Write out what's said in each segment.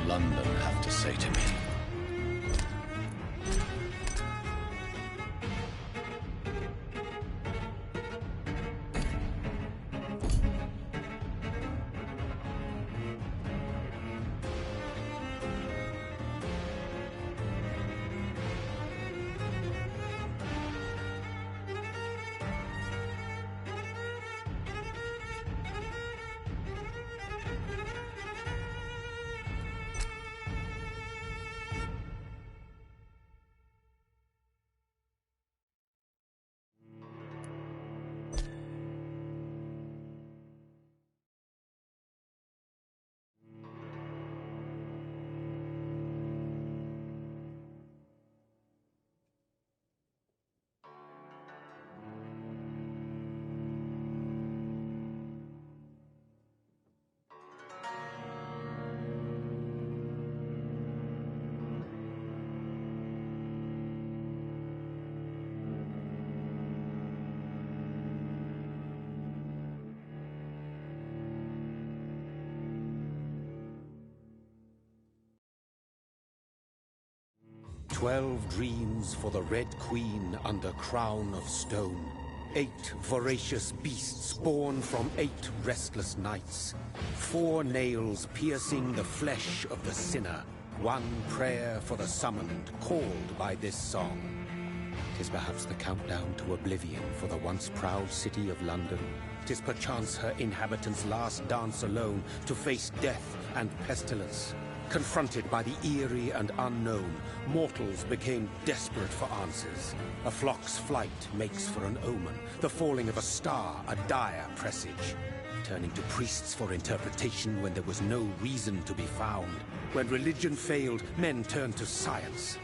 London have to say to me? "12 dreams for the Red Queen under crown of stone. 8 voracious beasts born from 8 restless nights. 4 nails piercing the flesh of the sinner. 1 prayer for the summoned, called by this song. 'Tis perhaps the countdown to oblivion for the once proud city of London. 'Tis perchance her inhabitants' last dance alone to face death and pestilence. Confronted by the eerie and unknown, mortals became desperate for answers. A flock's flight makes for an omen, the falling of a star a dire presage. Turning to priests for interpretation when there was no reason to be found. When religion failed, men turned to science.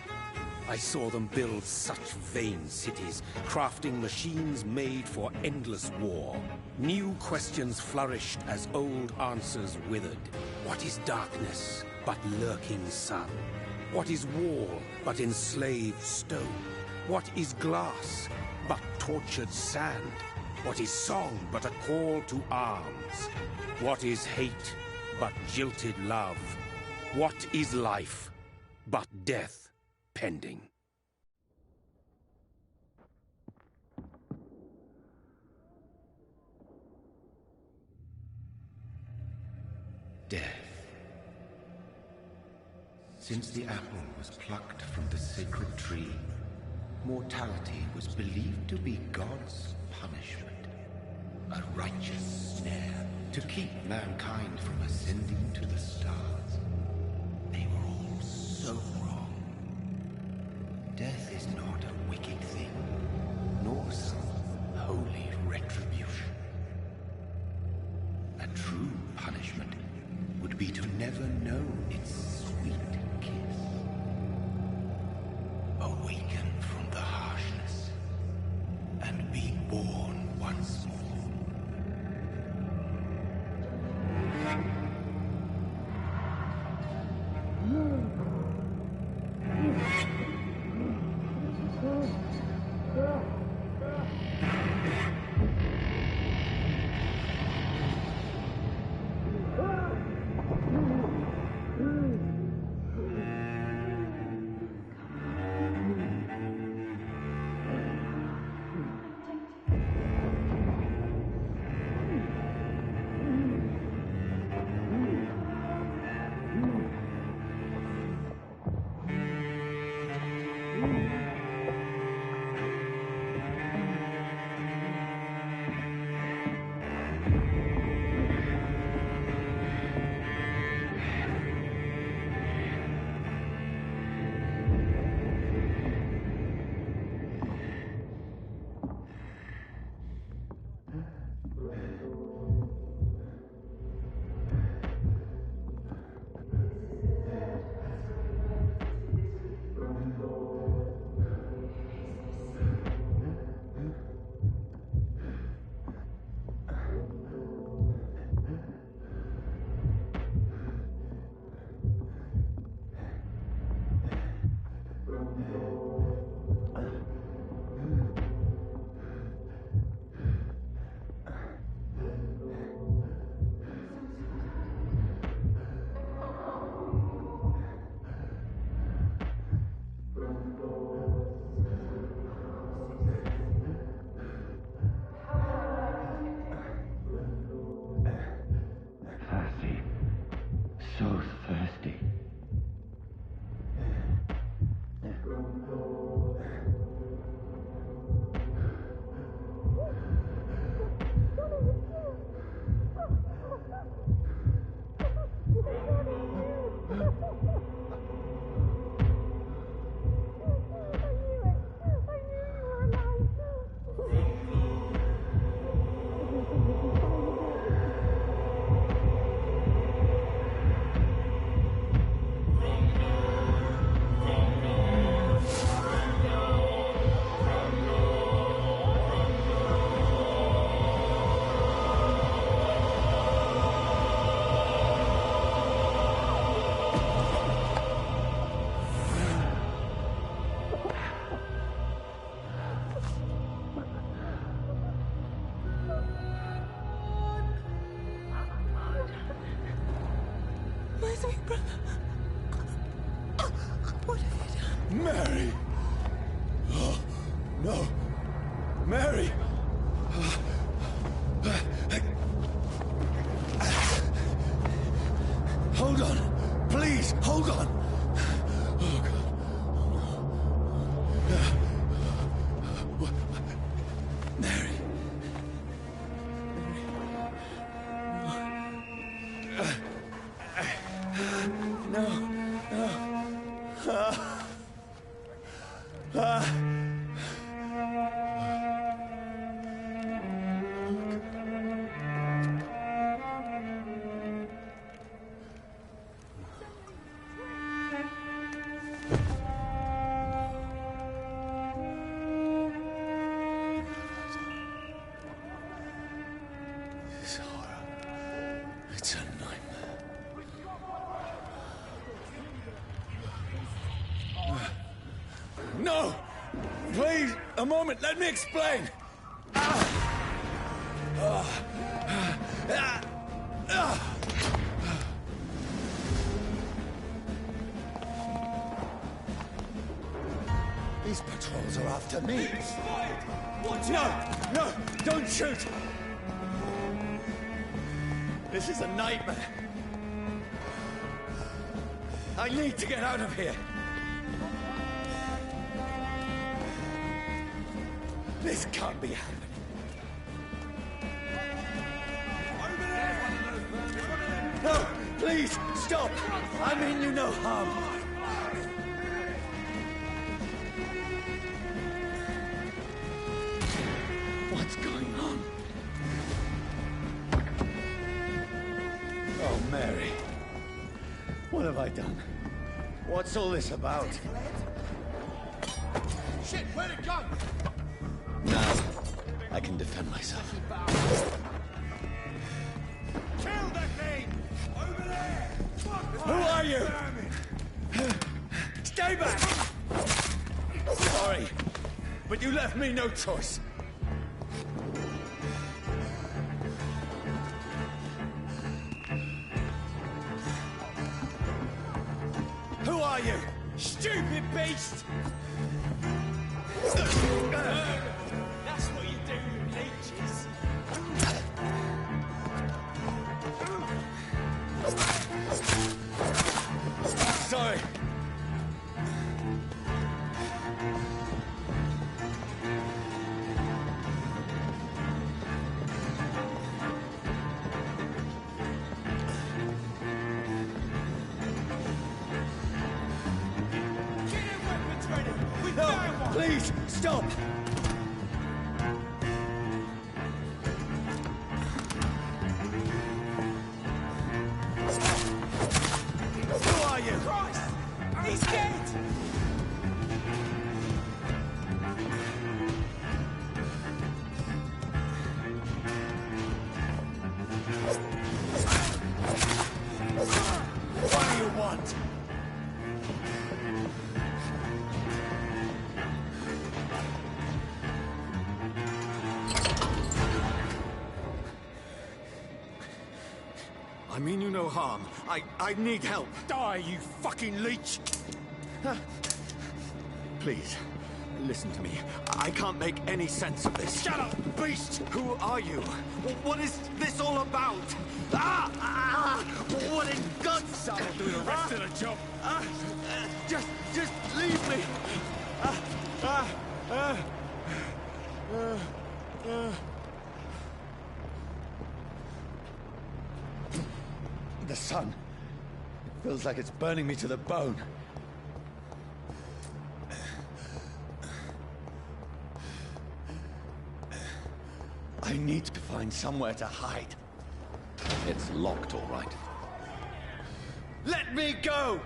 I saw them build such vain cities, crafting machines made for endless war. New questions flourished as old answers withered. What is darkness but lurking sun? What is wall but enslaved stone? What is glass but tortured sand? What is song but a call to arms? What is hate but jilted love? What is life but death pending? Death. Since the apple was plucked from the sacred tree, mortality was believed to be God's punishment. A righteous snare to keep mankind from ascending to the stars. They were all so wrong. Death is not a wicked thing, nor some holy retribution. A true punishment would be to never know its sweet kiss. Awaken from the harshness and be born once more. so thirsty. What have you done? Mary! Oh, no! Mary! Hold on! Please, hold on! Oh, God. Mary. This horror. It's a nightmare. No! Please, a moment, let me explain! These patrols are after me. No! Don't shoot! This is a nightmare. I need to get out of here. This can't be happening. No, please, stop! I mean you no harm. What's going on? Oh, Mary. What have I done? What's all this about? Shit, where'd it go? Now, I can defend myself. Kill that thing! Over there! Who are you? Stay back! Sorry, but you left me no choice. Who are you? Stupid beast! That's what you do, you leeches. Sorry. Get your weapons ready! We No, found one! please, stop! Who are you? Christ! He's dead! What do you want? I mean you no harm. I need help. Die, you fucking leech! Please, listen to me. I can't make any sense of this. Shut up, beast! Who are you? What is this all about? What in God's... Feels like it's burning me to the bone. I need to find somewhere to hide. It's locked, all right. Let me go!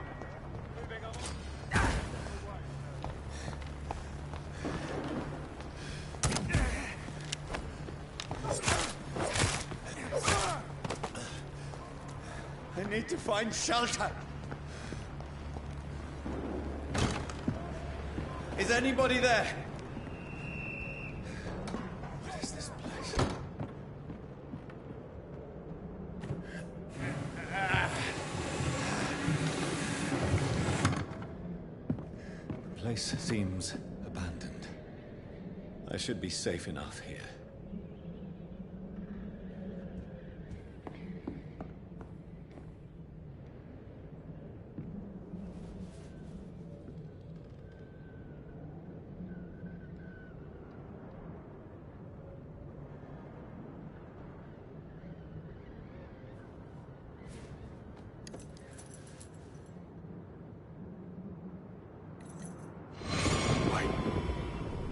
I need to find shelter. Is anybody there? What is this place? The place seems abandoned. I should be safe enough here.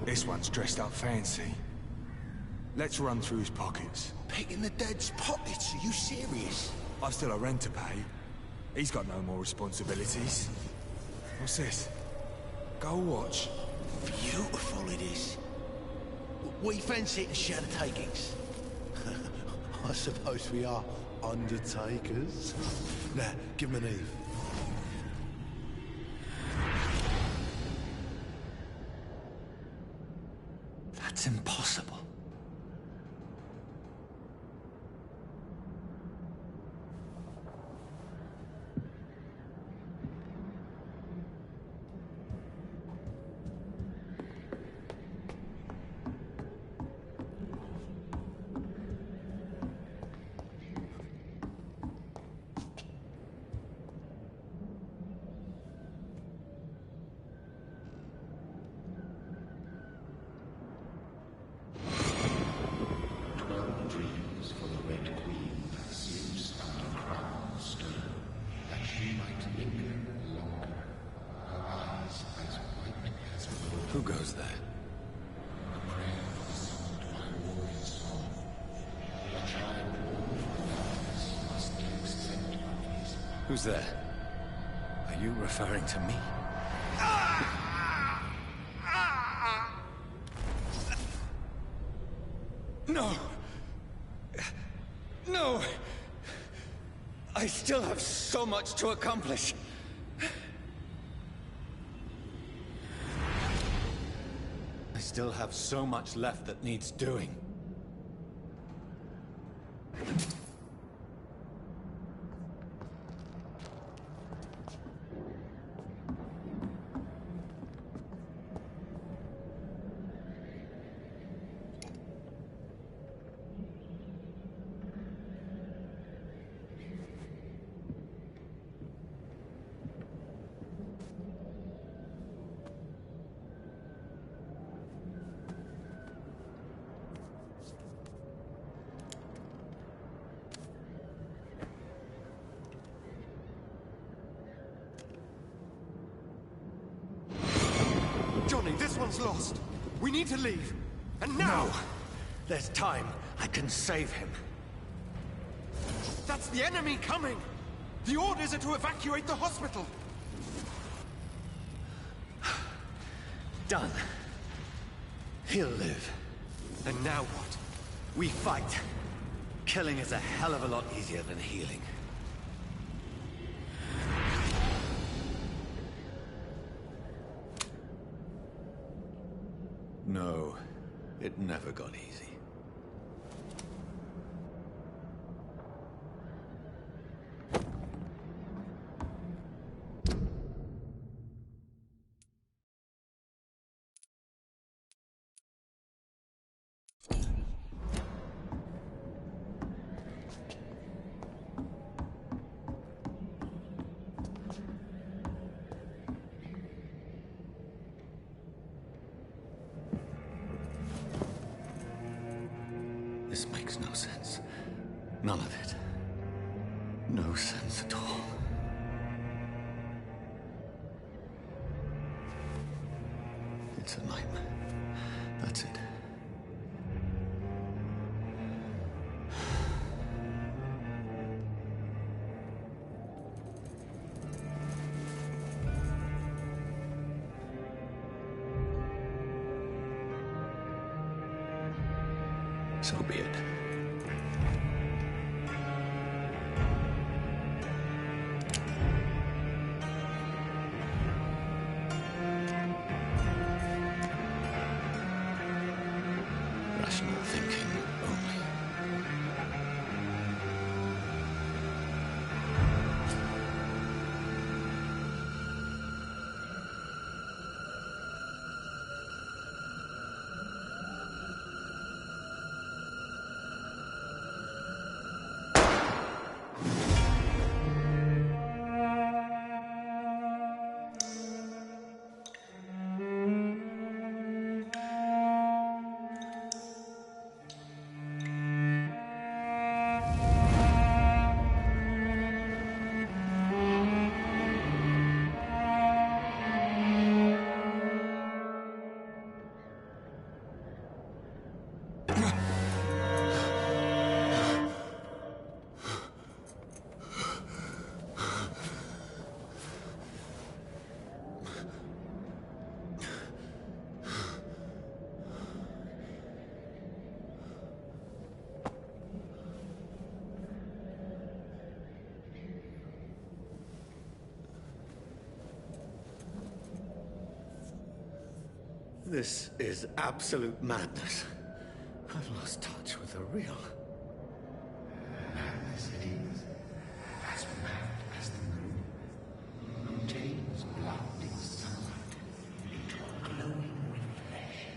This one's dressed up fancy. Let's run through his pockets. Picking the dead's pockets? Are you serious? I've still a rent to pay. He's got no more responsibilities. What's this? Gold watch. Beautiful it is. We fancy it to share the takings. I suppose we are undertakers. Now, give him an Eve. That's impossible. Who goes there? Who's there? Are you referring to me? No! No! I still have so much to accomplish. I still have so much left that needs doing. Johnny, this one's lost. We need to leave. And now! No! There's time. I can save him. That's the enemy coming! The orders are to evacuate the hospital! Done. He'll live. And now what? We fight. Killing is a hell of a lot easier than healing. No, it never got easy. This makes no sense. None of it. No sense at all. It's a nightmare. That's it. So be it. Rational thinking only. This is absolute madness. I've lost touch with the real. Madness it is, as mad as the moon. Contains blinding sunlight into a glowing reflection.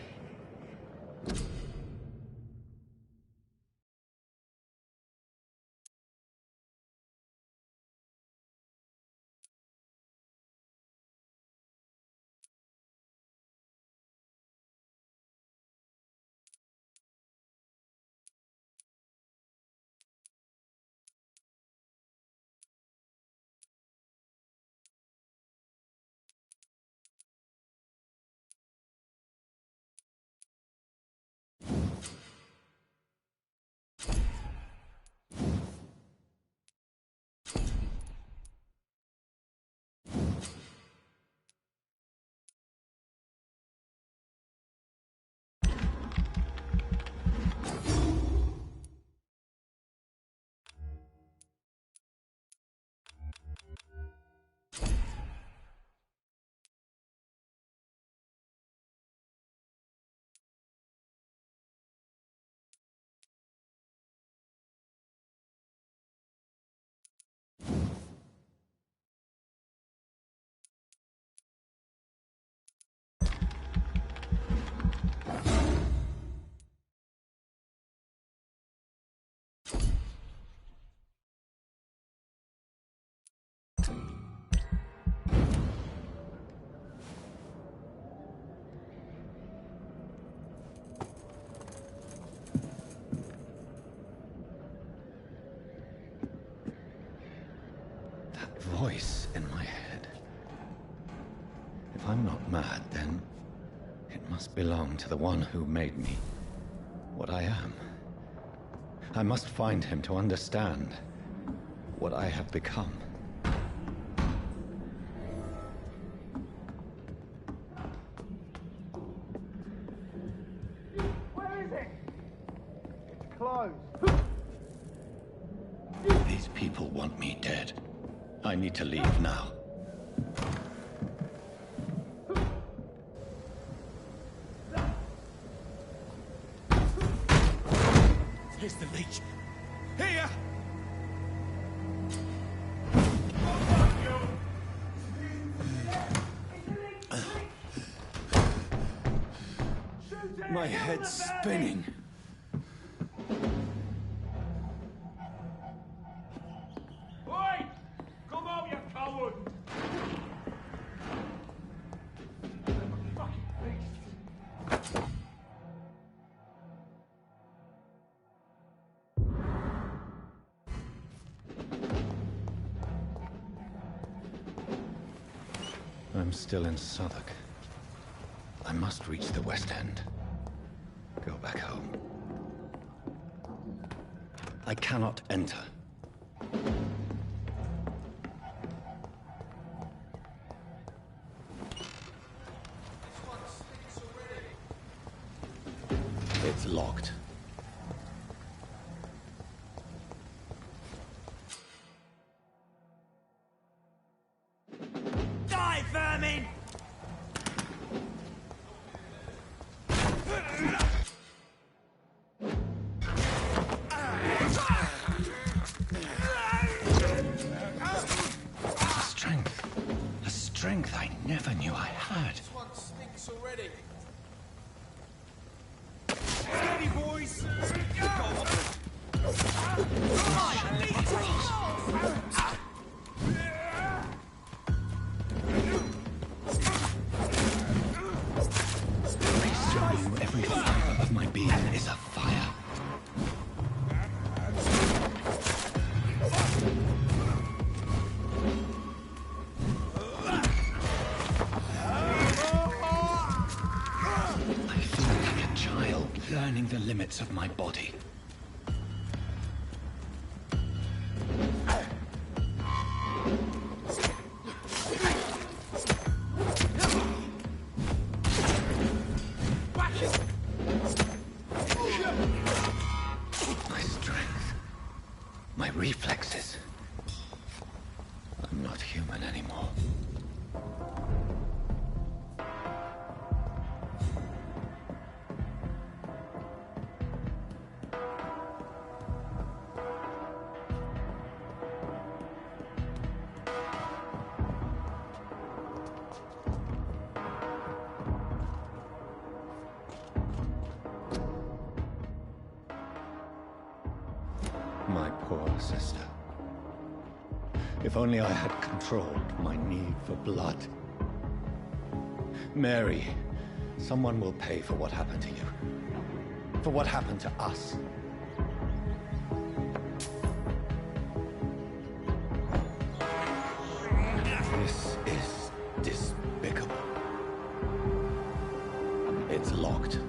Voice in my head. If I'm not mad, then it must belong to the one who made me what I am. I must find him to understand what I have become. Where is it? It's closed. These people want me dead. I need to leave now. Here's the leech. Here! My head's spinning. Oi! Come out, you coward! Fucking beast! I'm still in Southwark. I must reach the West End. Go back home. I cannot enter. It's locked. Die, vermin! A strength I never knew I had. This one stinks already. Steady, boys! Every fiber of my being is a fire. I feel like a child learning the limits of my body. My strength, my reflexes. I'm not human anymore. My poor sister. If only I had controlled my need for blood. Mary, someone will pay for what happened to you. For what happened to us. This is despicable. It's locked.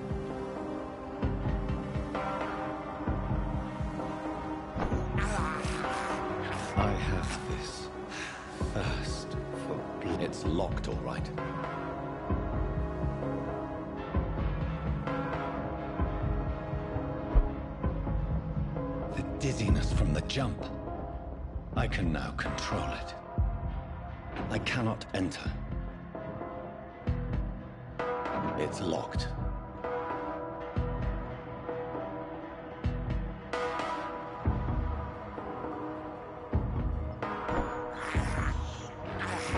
I have this thirst for blood. It's locked, all right. The dizziness from the jump. I can now control it. I cannot enter. It's locked.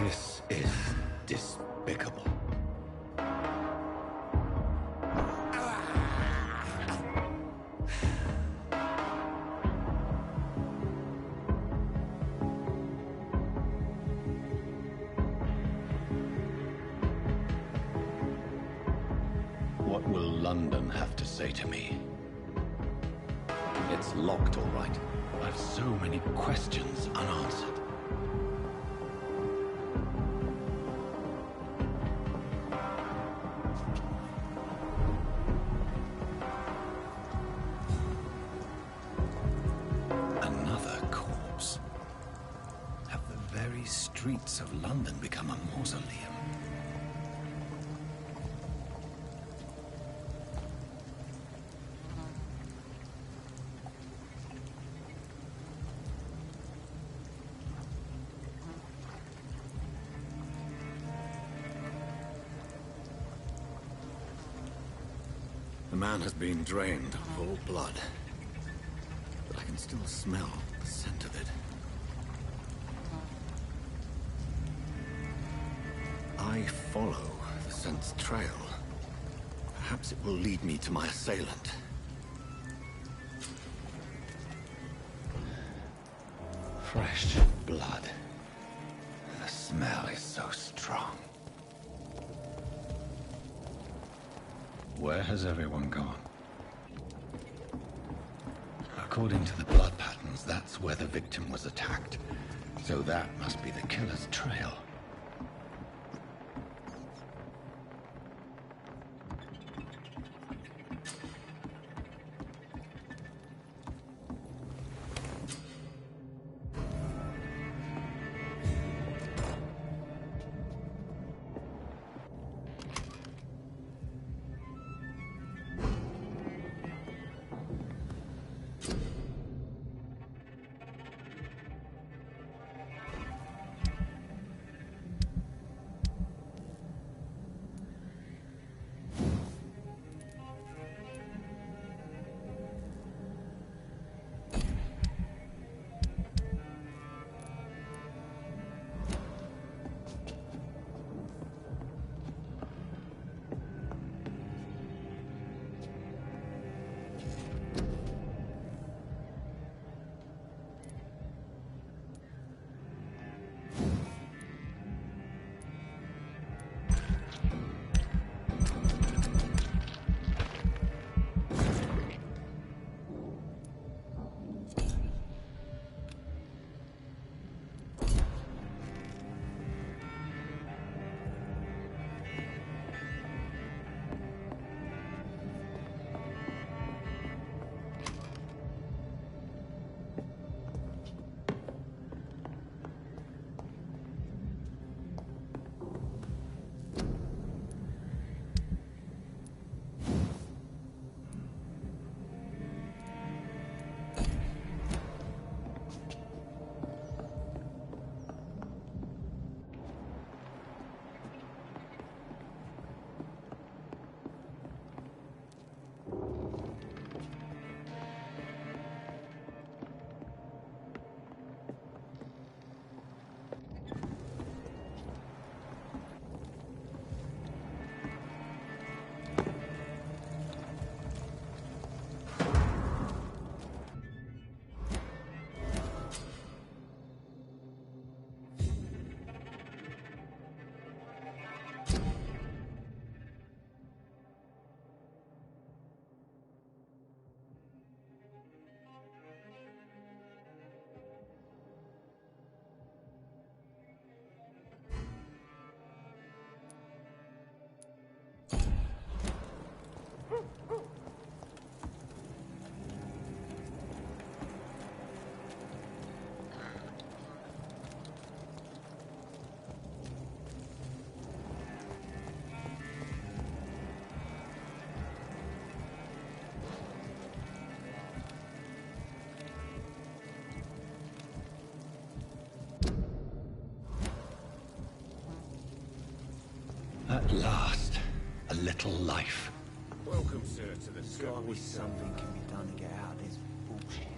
This is despicable. What will London have to say to me? It's locked, all right. I've so many questions unanswered. Another corpse. Have the very streets of London become a mausoleum? The man has been drained of all blood, but I can still smell the scent of it. I follow the scent's trail. Perhaps it will lead me to my assailant. Fresh blood. The smell is so strong. Where has everyone gone? According to the blood patterns, that's where the victim was attacked. So that must be the killer's trail. At last, a little life. Welcome, sir, to the Gotta be something can be done to get out of this bullshit.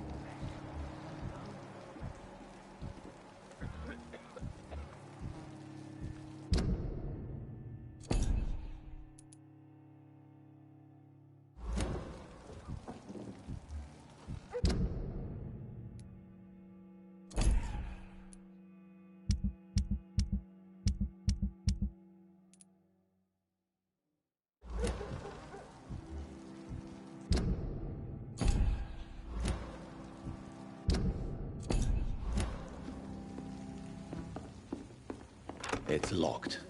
It's locked.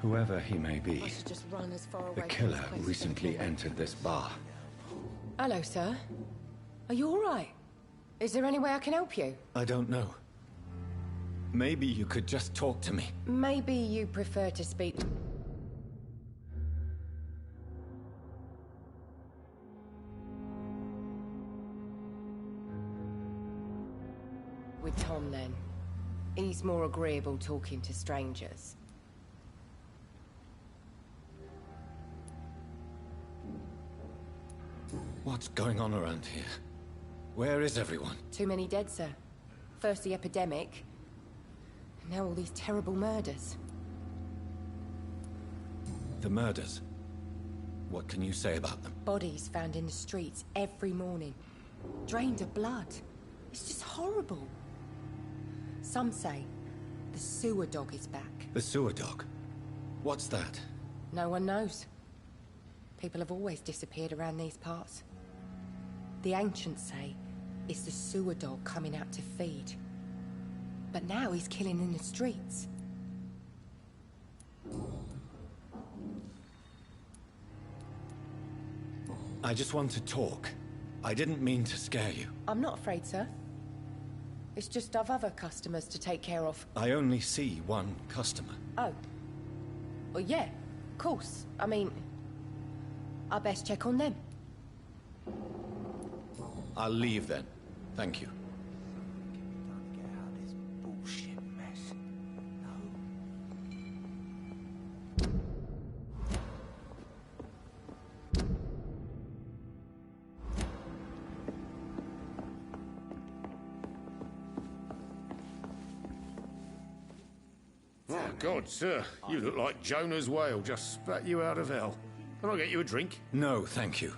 Whoever he may be, I should just run as far away the from killer this place recently as entered this bar. Hello, sir. Are you all right? Is there any way I can help you? I don't know. Maybe you could just talk to me. Maybe you prefer to speak... with Tom, then. He's more agreeable talking to strangers. What's going on around here? Where is everyone? Too many dead, sir. First the epidemic, and now all these terrible murders. The murders. What can you say about them? Bodies found in the streets every morning. Drained of blood. It's just horrible. Some say the sewer dog is back. The sewer dog? What's that? No one knows. People have always disappeared around these parts. The ancients say it's the sewer dog coming out to feed. But now he's killing in the streets. I just want to talk. I didn't mean to scare you. I'm not afraid, sir. It's just I've other customers to take care of. I only see one customer. Oh. Well, yeah, of course. I mean, I best check on them. I'll leave then. Thank you. Can be done to get out of this bullshit mess. Oh, God, sir. You look like Jonah's whale just spat you out of hell. Can I get you a drink? No, thank you.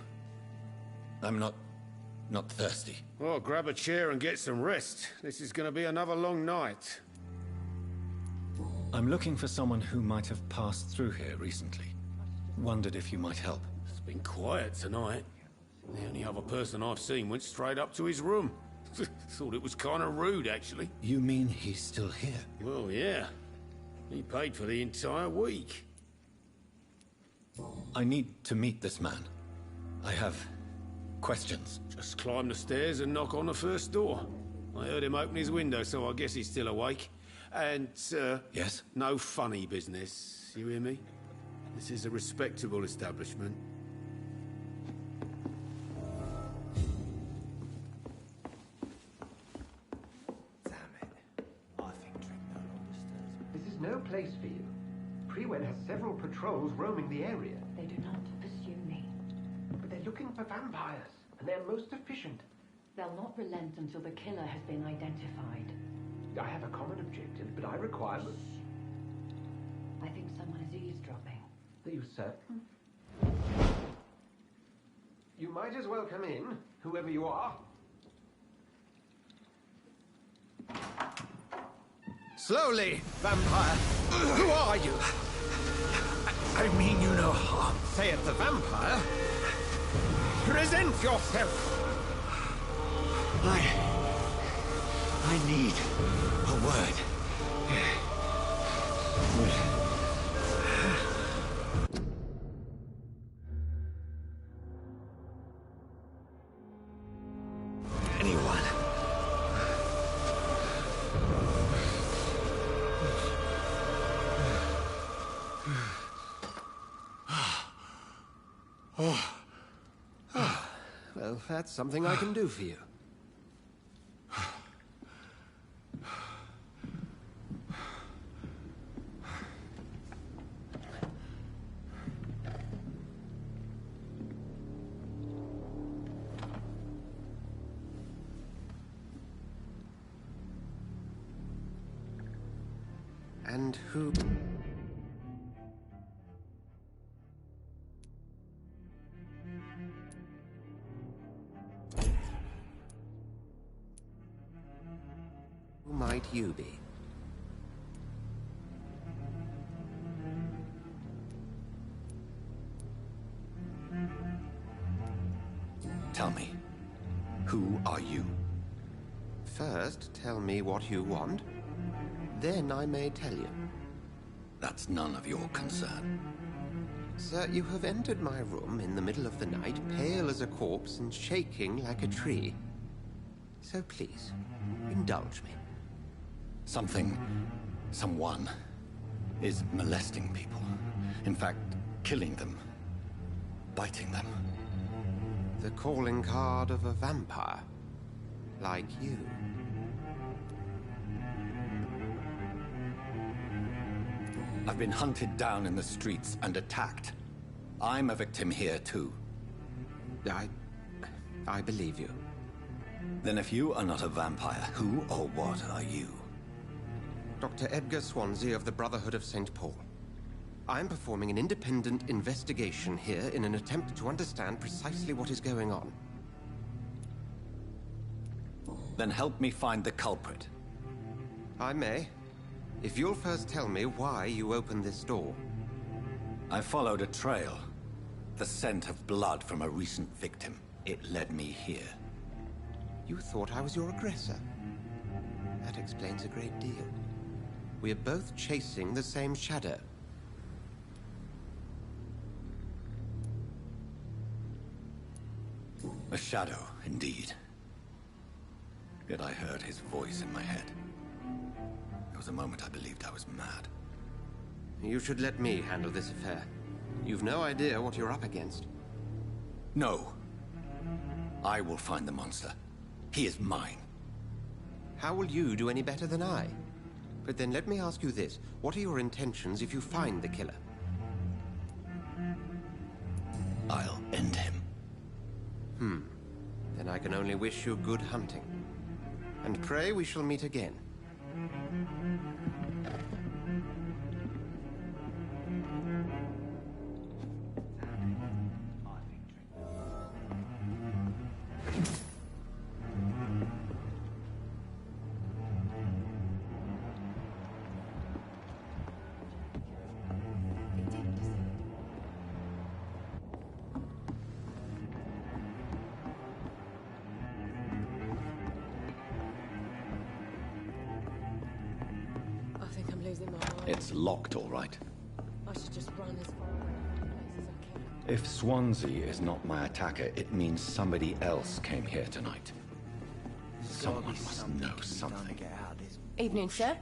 I'm not thirsty. Well, grab a chair and get some rest. This is going to be another long night. I'm looking for someone who might have passed through here recently. Wondered if you might help. It's been quiet tonight. The only other person I've seen went straight up to his room. Thought it was kind of rude, actually. You mean he's still here? Well, yeah. He paid for the entire week. I need to meet this man. I have questions. Just climb the stairs and knock on the first door. I heard him open his window, so I guess he's still awake. And, Yes? no funny business. You hear me? This is a respectable establishment. Damn it. I think drink no longer stirs me. This is no place for you. Prewed has several patrols roaming the area, They do not pursue me. but they're looking for vampires, and they're most efficient. They'll not relent until the killer has been identified. I have a common objective, but I require... I think someone is eavesdropping. Are you certain? You might as well come in, whoever you are. Slowly, vampire. Who are you? I mean you no harm. Saith the vampire. Present yourself. I need a word. Anyone. Well, that's something I can do for you. And who... Who might you be? Tell me, who are you? First, tell me what you want. Then I may tell you. That's none of your concern. Sir, you have entered my room in the middle of the night, pale as a corpse and shaking like a tree. So please, indulge me. Someone is molesting people. In fact, killing them. Biting them. The calling card of a vampire. Like you. I've been hunted down in the streets and attacked. I'm a victim here, too. I believe you. Then if you are not a vampire, who or what are you? Dr. Edgar Swansea of the Brotherhood of St. Paul. I'm performing an independent investigation here in an attempt to understand precisely what is going on. Then help me find the culprit. I may. If you'll first tell me why you opened this door. I followed a trail. The scent of blood from a recent victim. It led me here. You thought I was your aggressor. That explains a great deal. We are both chasing the same shadow. A shadow, indeed. Yet I heard his voice in my head. There was a moment I believed I was mad. You should let me handle this affair. You've no idea what you're up against. No. I will find the monster. He is mine. How will you do any better than I? But then let me ask you this. What are your intentions if you find the killer? I'll end him. Then I can only wish you good hunting. And pray we shall meet again. It's locked, all right. I should just run as far away from the place as I can. If Swansea is not my attacker, it means somebody else came here tonight. Someone must know something. Evening, sir.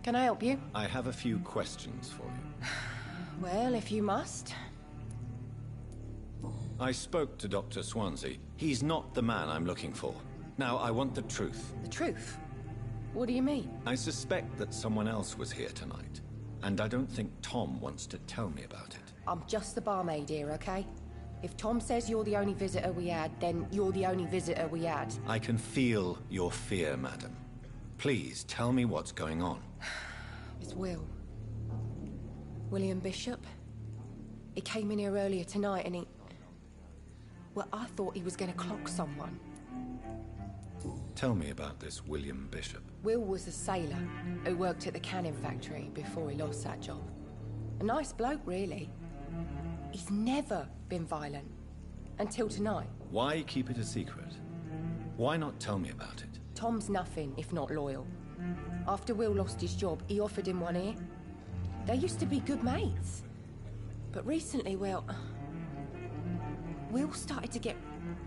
Can I help you? I have a few questions for you. Well, if you must. I spoke to Dr. Swansea. He's not the man I'm looking for. Now, I want the truth. The truth? What do you mean? I suspect that someone else was here tonight. And I don't think Tom wants to tell me about it. I'm just the barmaid here, okay? If Tom says you're the only visitor we had, then you're the only visitor we had. I can feel your fear, madam. Please, tell me what's going on. It's Will. William Bishop. He came in here earlier tonight and he... Well, I thought he was going to clock someone. Tell me about this William Bishop. Will was a sailor who worked at the cannon factory before he lost that job. A nice bloke, really. He's never been violent. Until tonight. Why keep it a secret? Why not tell me about it? Tom's nothing if not loyal. After Will lost his job, he offered him one ear. They used to be good mates. But recently, well... Will started to get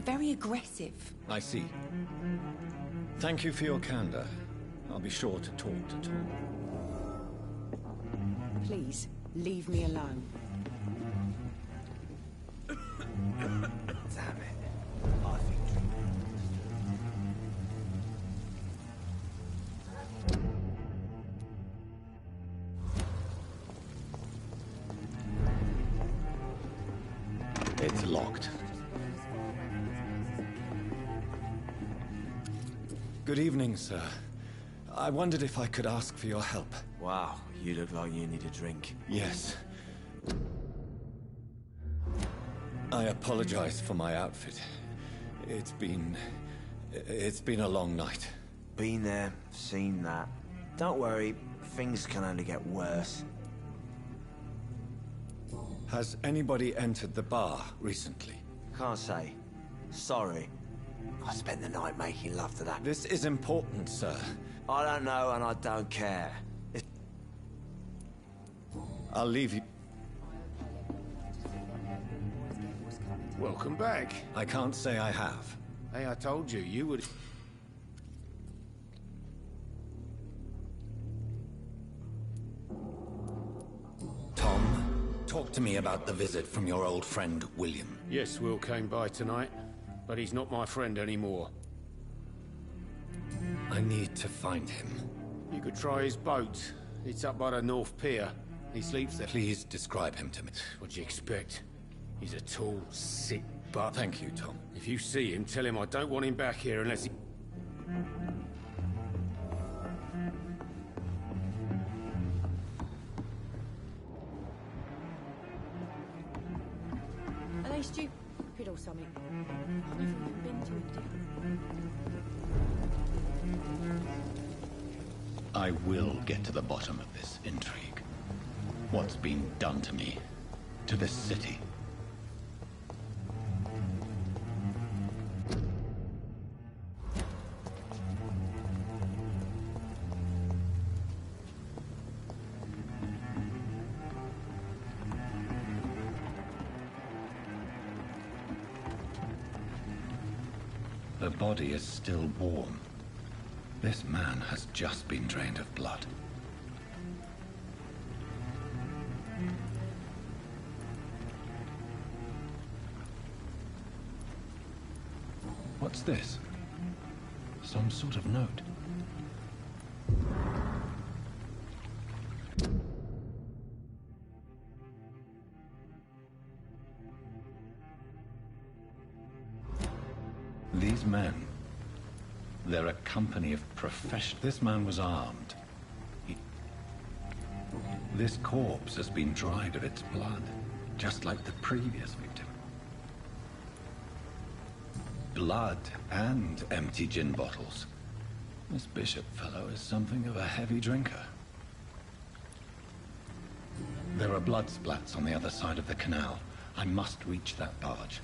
very aggressive. I see. Thank you for your candor. I'll be sure to talk to Tom. Please, leave me alone. Damn it. I think It's locked. Good evening, sir. I wondered if I could ask for your help. Wow, you look like you need a drink. Yes. I apologize for my outfit. It's been a long night. Been there, seen that. Don't worry, things can only get worse. Has anybody entered the bar recently? Can't say. Sorry. I spent the night making love to that. This is important, sir. I don't know and I don't care. I'll leave you. Welcome back. I can't say I have. Hey, I told you, you would... Tom, talk to me about the visit from your old friend, William. Yes, Will came by tonight, but he's not my friend anymore. I need to find him. You could try his boat. It's up by the North Pier. He sleeps there. Please describe him to me. What do you expect? He's a tall, sick butt. Thank you, Tom. If you see him, tell him I don't want him back here unless he... Are they stupid or something? I've never even been to India. I will get to the bottom of this intrigue. What's been done to me? To this city? The body is still warm. This man has just been drained of blood. What's this? Some sort of note. These men, they're a company of professionals. This man was armed. This corpse has been dried of its blood, just like the previous victim. Blood and empty gin bottles. This Bishop fellow is something of a heavy drinker. There are blood splats on the other side of the canal. I must reach that barge.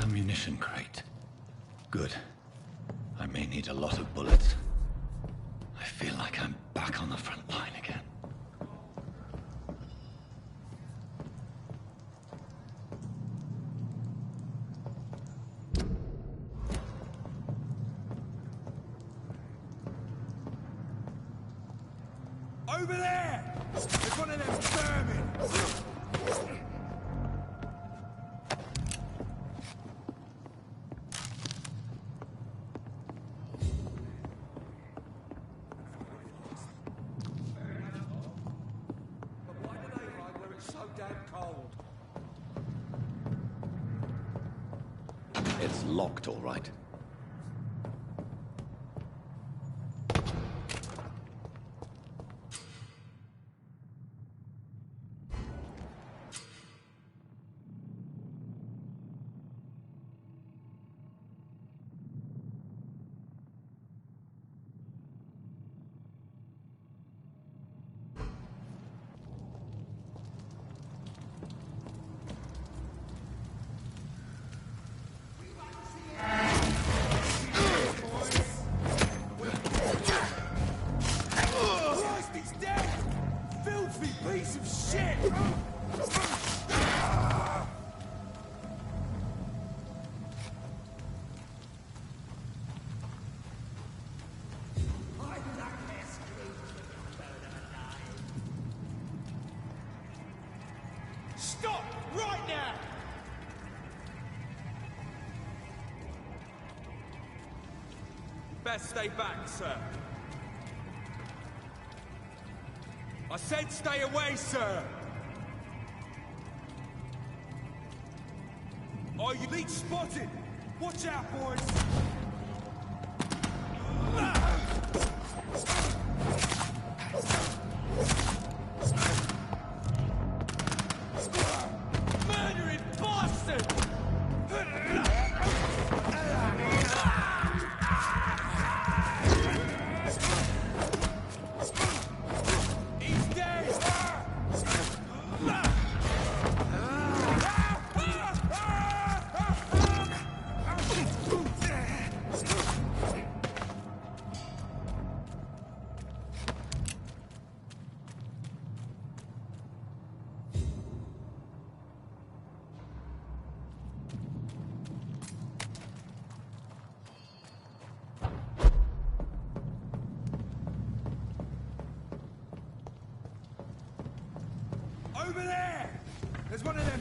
Ammunition crate. Good. I may need a lot of bullets. I feel like I'm back on the front line again. Over there! There's one of them vermin! It's locked, all right. Best stay back, sir. I said stay away, sir! Oh, you leech spotted! Watch out, boys! Murdering bastard! He's dead! Over there! There's one of them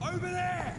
over there!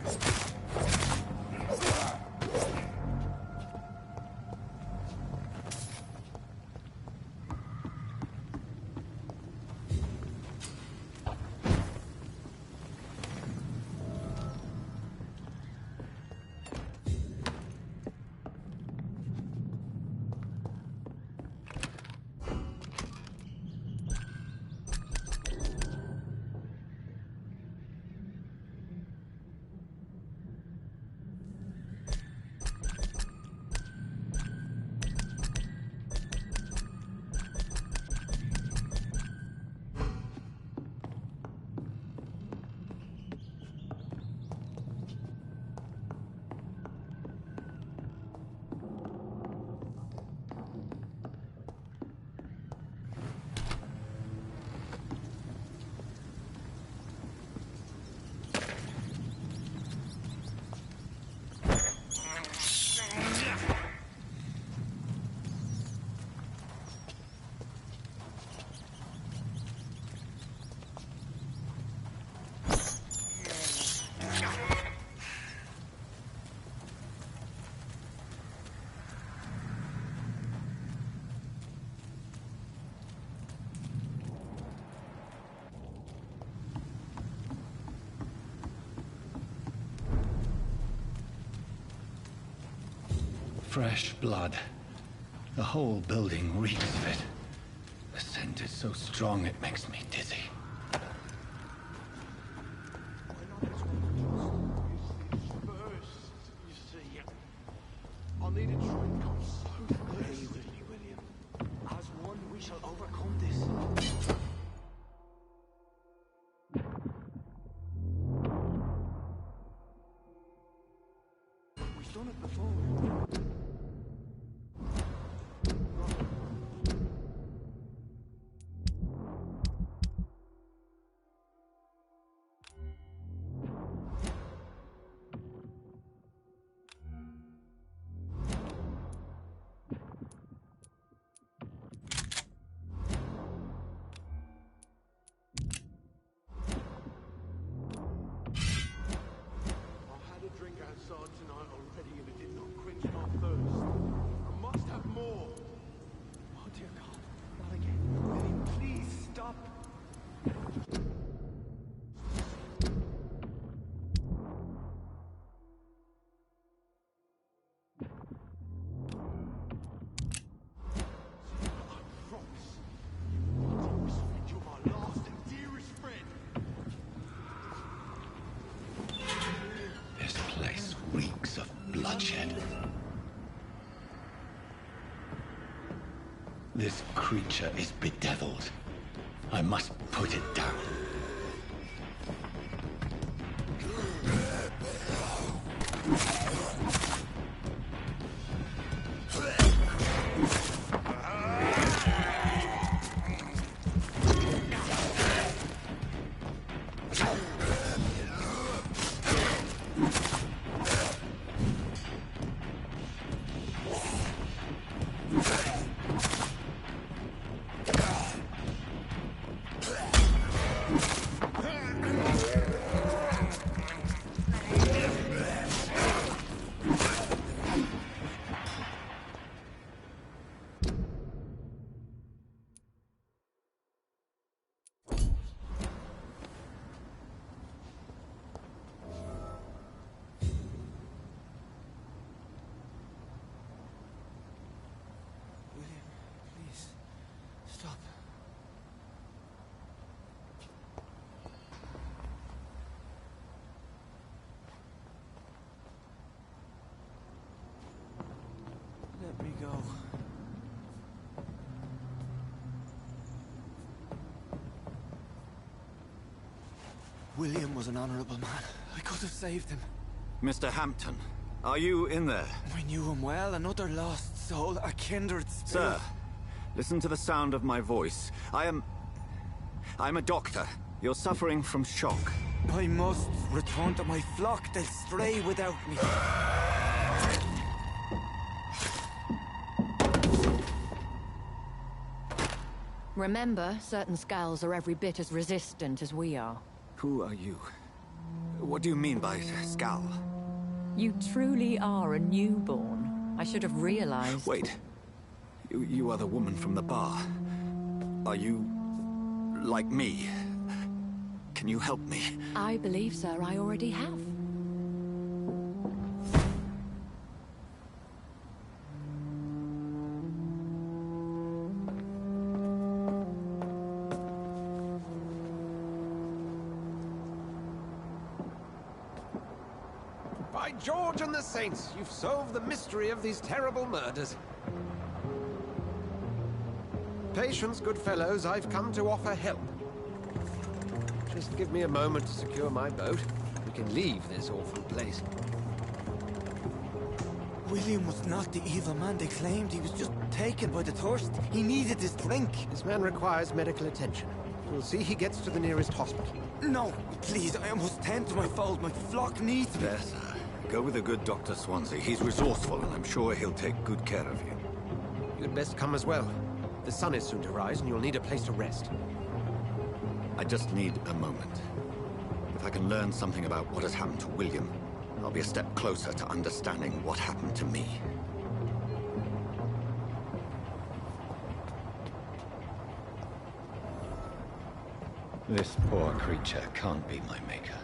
Fresh blood. The whole building reeks of it. The scent is so strong it makes me dizzy. I needed to try and come so close. William. As one, we shall overcome this. We've done it before. This creature is bedeviled. I must put it down. Let me go. William was an honorable man. I could have saved him. Mr. Hampton, are you in there? I knew him well, another lost soul, a kindred spirit. Sir, listen to the sound of my voice. I'm a doctor. You're suffering from shock. I must return to my flock. They'll stray without me. Remember, certain skulls are every bit as resistant as we are. Who are you? What do you mean by skull? You truly are a newborn. I should have realized. Wait. You are the woman from the bar. Are you... like me? Can you help me? I believe, sir, I already have. By George and the Saints, you've solved the mystery of these terrible murders. Patience, good fellows, I've come to offer help. Just give me a moment to secure my boat. We can leave this awful place. William was not the evil man they claimed. He was just taken by the thirst. He needed his drink. This man requires medical attention. We'll see he gets to the nearest hospital. No, please, I must tend to my fold. My flock needs me. Yes, sir. Go with the good Dr. Swansea. He's resourceful, and I'm sure he'll take good care of you. You'd best come as well. The sun is soon to rise, and you'll need a place to rest. I just need a moment. If I can learn something about what has happened to William, I'll be a step closer to understanding what happened to me. This poor creature can't be my maker.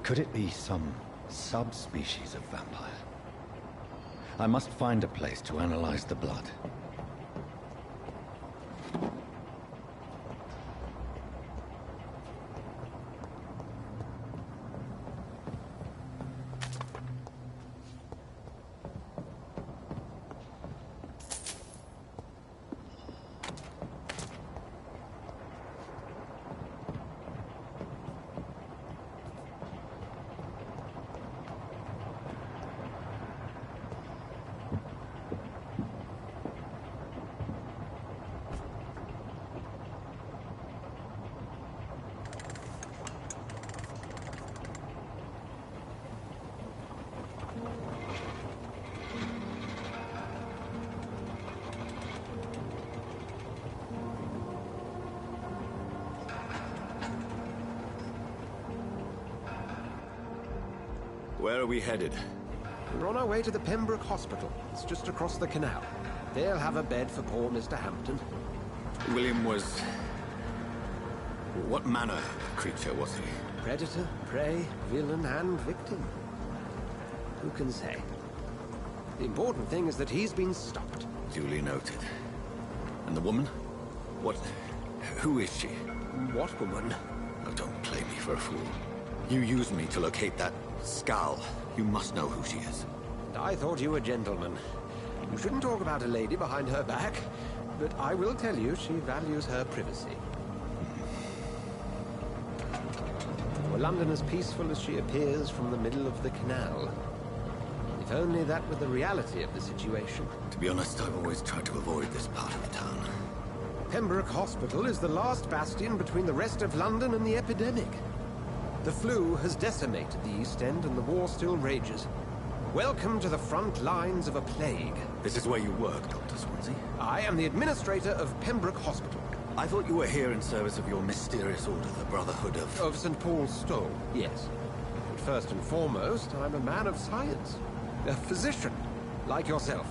Could it be some subspecies of vampire? I must find a place to analyze the blood. Where are we headed? We're on our way to the Pembroke Hospital. It's just across the canal. They'll have a bed for poor Mr. Hampton. William was... what manner of creature was he? Predator, prey, villain, and victim. Who can say? The important thing is that he's been stopped. Duly noted. And the woman? What... who is she? What woman? Oh, don't play me for a fool. You used me to locate that skull. You must know who she is. And I thought you a gentleman. You shouldn't talk about a lady behind her back, but I will tell you she values her privacy. Were London as peaceful as she appears from the middle of the canal? If only that were the reality of the situation. To be honest, I've always tried to avoid this part of town. Pembroke Hospital is the last bastion between the rest of London and the epidemic. The flu has decimated the East End and the war still rages. Welcome to the front lines of a plague. This is where you work, Dr. Swansea? I am the administrator of Pembroke Hospital. I thought you were here in service of your mysterious order, the Brotherhood of... Of St. Paul's Stole, yes. But first and foremost, I'm a man of science. A physician, like yourself,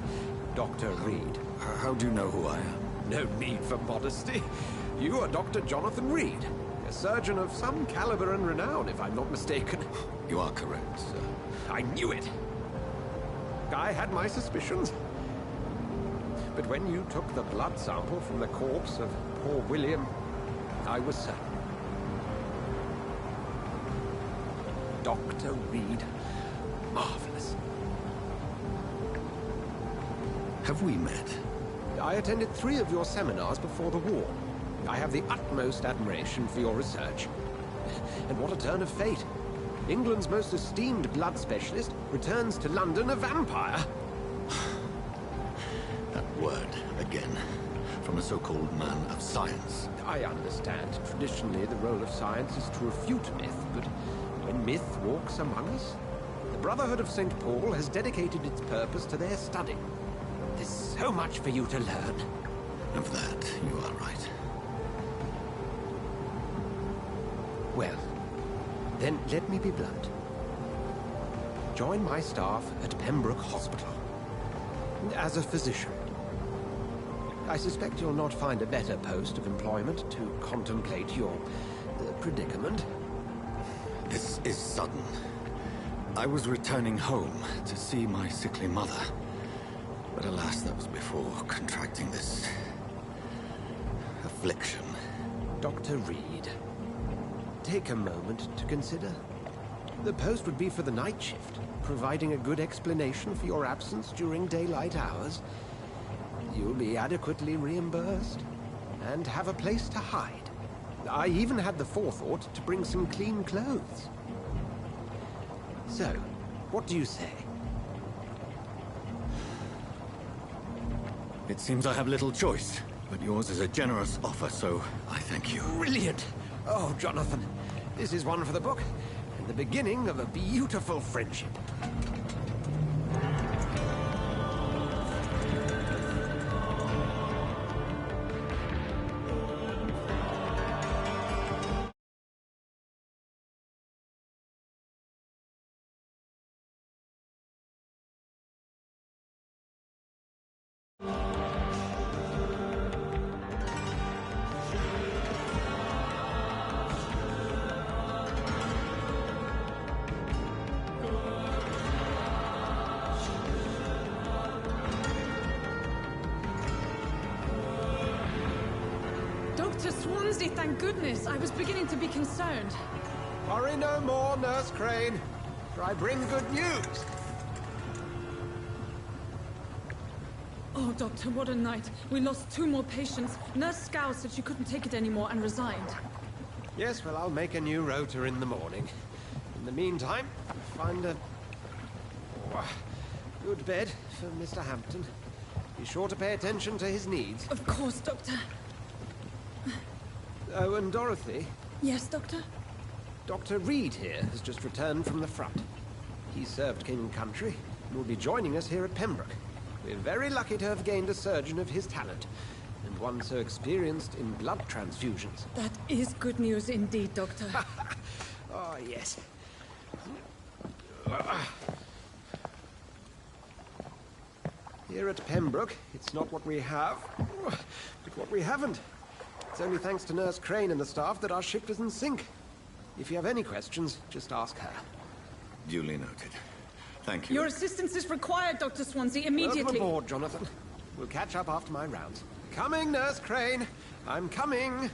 Dr. Reed. How do you know who I am? No need for modesty. You are Dr. Jonathan Reed, a surgeon of some caliber and renown, if I'm not mistaken. You are correct, sir. I knew it. I had my suspicions. But when you took the blood sample from the corpse of poor William, I was certain. Dr. Reed. Marvelous. Have we met? I attended 3 of your seminars before the war. I have the utmost admiration for your research. And what a turn of fate. England's most esteemed blood specialist returns to London a vampire. That word, again, from a so-called man of science. I understand. Traditionally, the role of science is to refute myth, but when myth walks among us, the Brotherhood of St. Paul has dedicated its purpose to their study. There's so much for you to learn. Of that, you are right. Well, then let me be blunt. Join my staff at Pembroke Hospital. As a physician. I suspect you'll not find a better post of employment to contemplate your predicament. This is sudden. I was returning home to see my sickly mother. But alas, that was before contracting this... affliction. Dr. Reed, take a moment to consider. The post would be for the night shift, providing a good explanation for your absence during daylight hours. You'll be adequately reimbursed, and have a place to hide. I even had the forethought to bring some clean clothes. So, what do you say? It seems I have little choice, but yours is a generous offer, so I thank you. Brilliant! Oh, Jonathan, this is one for the book, and the beginning of a beautiful friendship. Dr. Swansea, thank goodness. I was beginning to be concerned. Worry no more, Nurse Crane, for I bring good news. Oh, Doctor, what a night. We lost 2 more patients. Nurse Scow said she couldn't take it anymore and resigned. Yes, well, I'll make a new rota in the morning. In the meantime, find a good bed for Mr. Hampton. Be sure to pay attention to his needs. Of course, Doctor. Oh, and Dorothy? Yes, Doctor? Dr. Reed here has just returned from the front. He served King and Country and will be joining us here at Pembroke. We're very lucky to have gained a surgeon of his talent, and one so experienced in blood transfusions. That is good news indeed, Doctor. Oh, yes. Here at Pembroke, it's not what we have, but what we haven't. It's only thanks to Nurse Crane and the staff that our ship doesn't sink. If you have any questions, just ask her. Duly noted. Thank you. Your assistance is required, Dr. Swansea, immediately. Welcome aboard, Jonathan. We'll catch up after my rounds. Coming, Nurse Crane. I'm coming.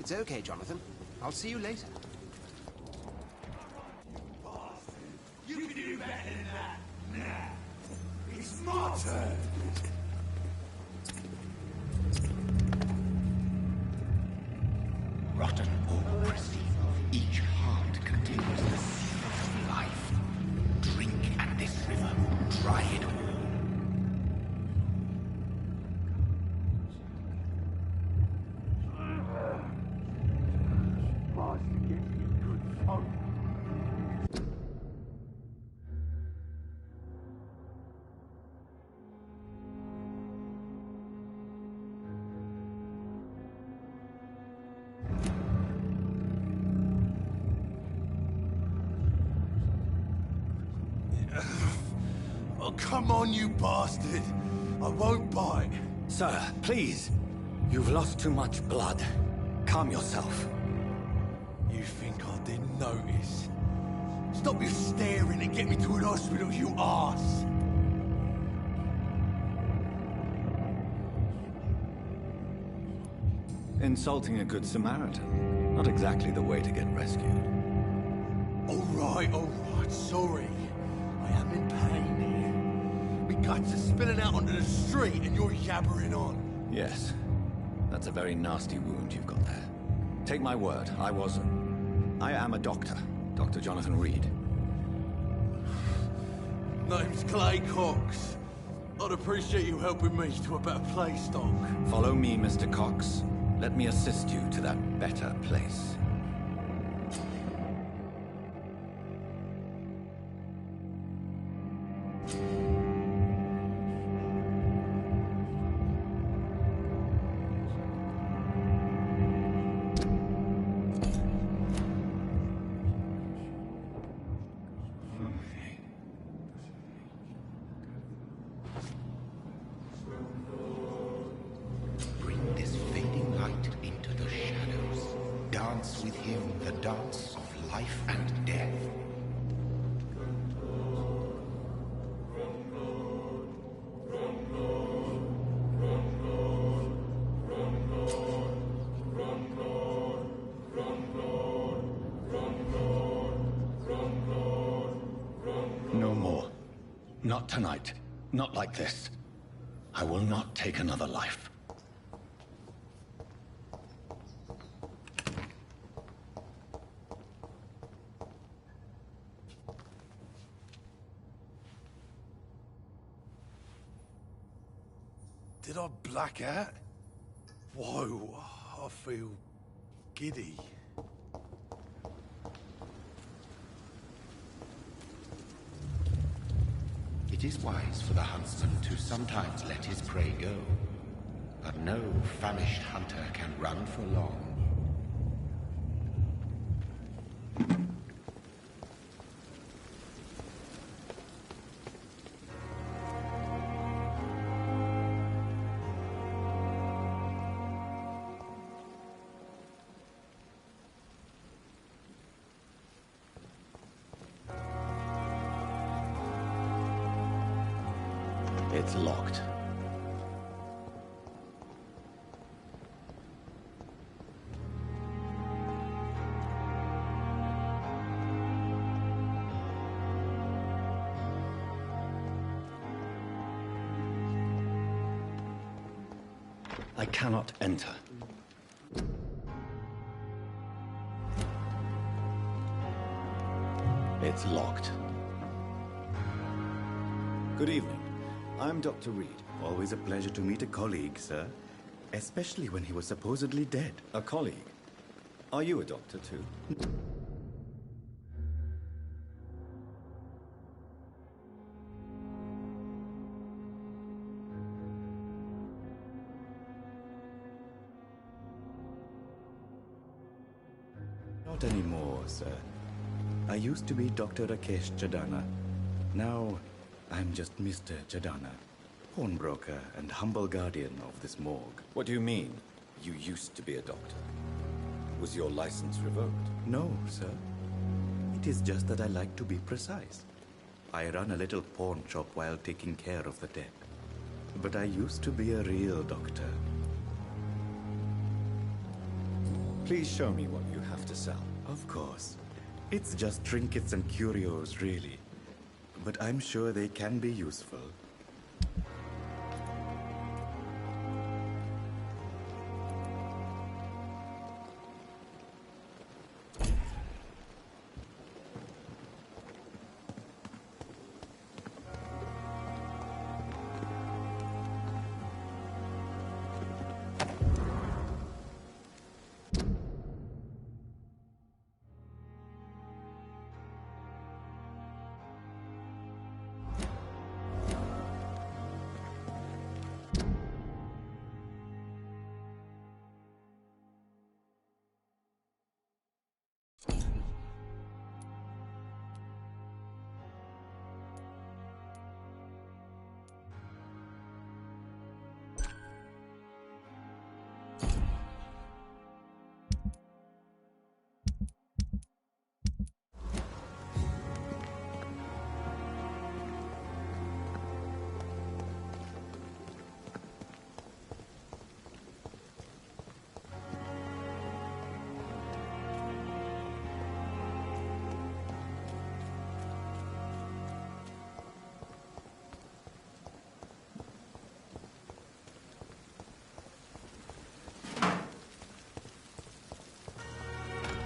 It's okay, Jonathan. I'll see you later. You can do better than that. Nah. It's my turn. Rotten or pristine, each heart contains the seed of life. Drink at this river, try it all. Oh, come on, you bastard! I won't bite. Sir, please. You've lost too much blood. Calm yourself. You think I didn't notice? Stop your staring and get me to an hospital, you arse! Insulting a good Samaritan. Not exactly the way to get rescued. All right, sorry. I am in pain here. My guts are spilling out onto the street and you're yabbering on. Yes. That's a very nasty wound you've got there. Take my word, I am a doctor. Dr. Jonathan Reed. Name's Clay Cox. I'd appreciate you helping me to a better place, Doc. Follow me, Mr. Cox. Let me assist you to that better place. Bring this fading light into the shadows. Dance with him the dance of life and death. No more. Not tonight. Not like this. I will not take another life. Did I black out? Whoa, I feel giddy. It is wise for the huntsman to sometimes let his prey go. But no famished hunter can run for long. It's locked. I cannot enter. It's locked. Good evening. I'm Dr. Reed. Always a pleasure to meet a colleague, sir. Especially when he was supposedly dead. A colleague? Are you a doctor, too? Not anymore, sir. I used to be Dr. Rakesh Chadana. Now, I'm just Mr. Chadana, pawnbroker and humble guardian of this morgue. What do you mean, you used to be a doctor? Was your license revoked? No, sir. It is just that I like to be precise. I run a little pawn shop while taking care of the dead. But I used to be a real doctor. Please show me what you have to sell. Of course. It's just trinkets and curios, really. But I'm sure they can be useful.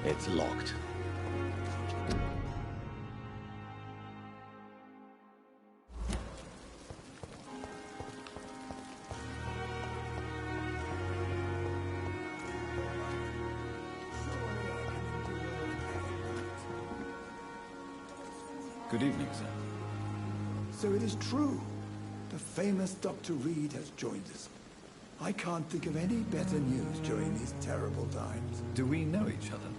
It's locked. Good evening, sir. So it is true. The famous Dr. Reed has joined us. I can't think of any better news during these terrible times. Do we know each other?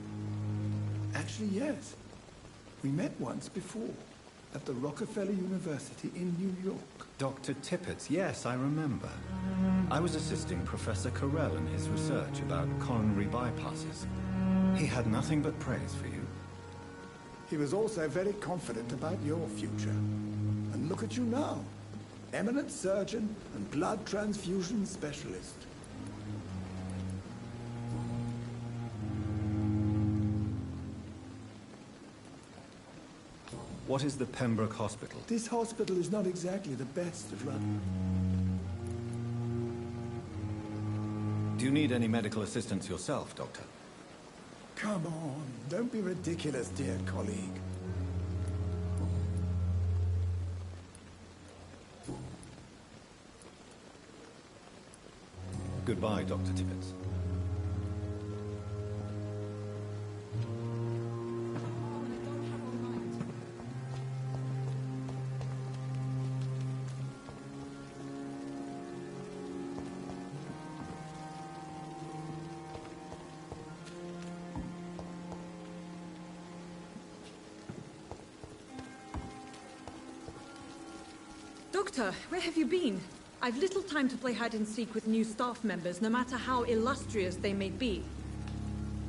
Actually, yes. We met once before, at the Rockefeller University in New York. Dr. Tippett, yes, I remember. I was assisting Professor Carell in his research about coronary bypasses. He had nothing but praise for you. He was also very confident about your future. And look at you now. Eminent surgeon and blood transfusion specialist. What is the Pembroke Hospital? This hospital is not exactly the best of run. Do you need any medical assistance yourself, Doctor? Come on, don't be ridiculous, dear colleague. Goodbye, Dr. Tippett. Doctor, where have you been? I've little time to play hide and seek with new staff members, no matter how illustrious they may be.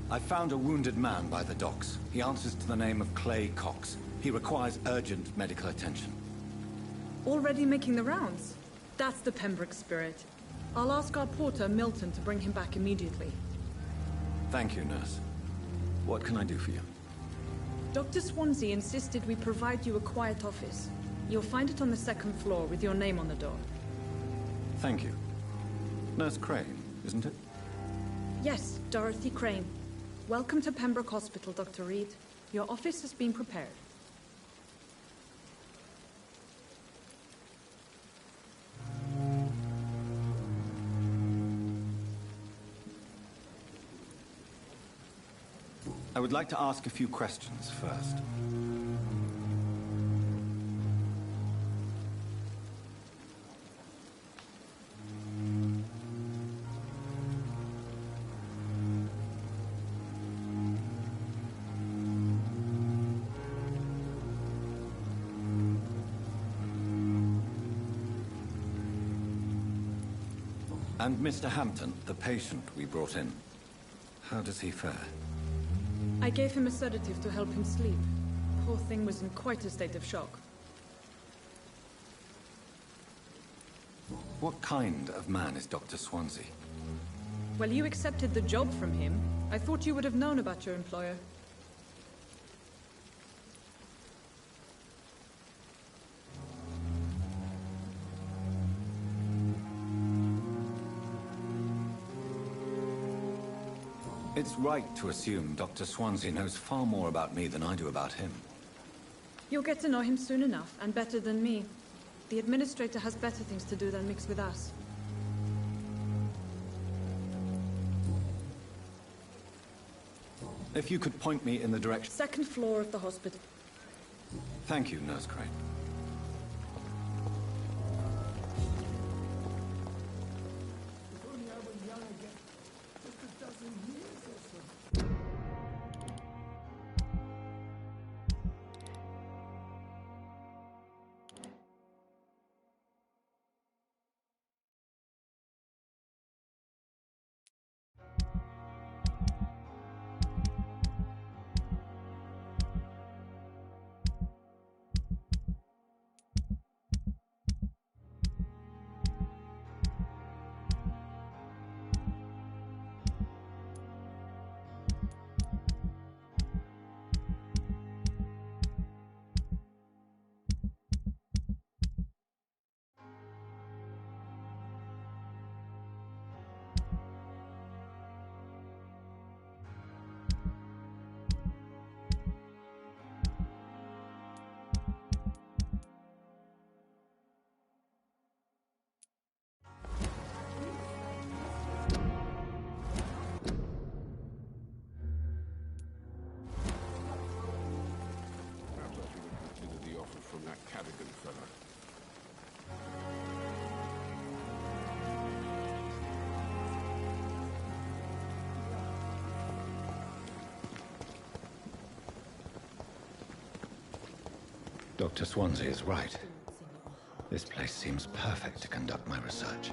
I found a wounded man by the docks. He answers to the name of Clay Cox. He requires urgent medical attention. Already making the rounds? That's the Pembroke spirit. I'll ask our porter, Milton, to bring him back immediately. Thank you, nurse. What can I do for you? Dr. Swansea insisted we provide you a quiet office. You'll find it on the second floor with your name on the door. Thank you. Nurse Crane, isn't it? Yes, Dorothy Crane. Welcome to Pembroke Hospital, Dr. Reed. Your office has been prepared. I would like to ask a few questions first. And Mr. Hampton, the patient we brought in, how does he fare? I gave him a sedative to help him sleep. Poor thing was in quite a state of shock. What kind of man is Dr. Swansea? Well, you accepted the job from him. I thought you would have known about your employer. It's right to assume Dr. Swansea knows far more about me than I do about him. You'll get to know him soon enough, and better than me. The Administrator has better things to do than mix with us. If you could point me in the direction... Second floor of the hospital. Thank you, Nurse Crane. Dr. Swansea is right. This place seems perfect to conduct my research.